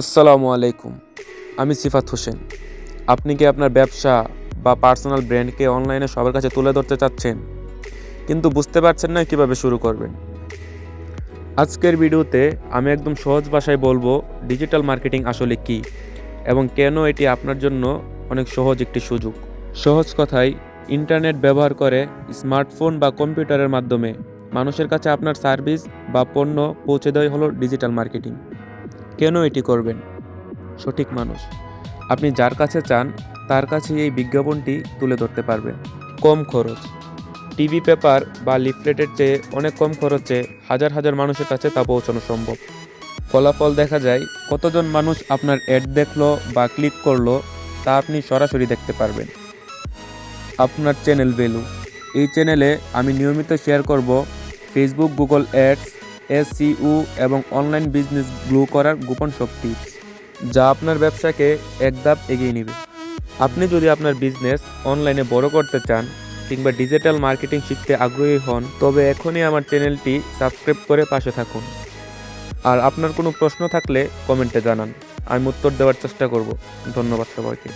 আসসালামু আলাইকুম। আমি সিফাত হোসেন। আপনি কি আপনার ব্যবসা বা পার্সোনাল ব্র্যান্ডকে অনলাইনে সবার কাছে তুলে ধরতে চাচ্ছেন, কিন্তু বুঝতে পারছেন না কিভাবে শুরু করবেন? আজকের ভিডিওতে আমি একদম সহজ ভাষায় বলবো ডিজিটাল মার্কেটিং আসলে কী এবং কেন এটি আপনার জন্য অনেক সহজ একটি সুযোগ। সহজ কথায়, ইন্টারনেট ব্যবহার করে স্মার্টফোন বা কম্পিউটারের মাধ্যমে মানুষের কাছে আপনার সার্ভিস বা পণ্য পৌঁছে দেওয়াই হলো ডিজিটাল মার্কেটিং। কেন এটি করবেন? সঠিক মানুষ, আপনি যার কাছে চান তার কাছে এই বিজ্ঞাপনটি তুলে ধরতে পারবেন। কম খরচ, টিভি, পেপার বা লিফলেটের চেয়ে অনেক কম খরচে হাজার হাজার মানুষের কাছে তা পৌঁছানো সম্ভব। ফলাফল দেখা যায়, কতজন মানুষ আপনার অ্যাড দেখলো বা ক্লিক করলো তা আপনি সরাসরি দেখতে পারবেন। আপনার চ্যানেল ভ্যালু, এই চ্যানেলে আমি নিয়মিত শেয়ার করব ফেসবুক, গুগল অ্যাডস, এসইও এবং অনলাইন বিজনেস গ্রো করার গোপন সব টিপস, যা আপনার ব্যবসাকে এক ধাপ এগিয়ে নেবে। আপনি যদি আপনার বিজনেস অনলাইনে বড় করতে চান কিংবা ডিজিটাল মার্কেটিং শিখতে আগ্রহী হন, তবে এখনই আমার চ্যানেলটি সাবস্ক্রাইব করে পাশে থাকুন। আর আপনার কোনো প্রশ্ন থাকলে কমেন্টে জানান, আমি উত্তর দেওয়ার চেষ্টা করব। ধন্যবাদ সবাইকে।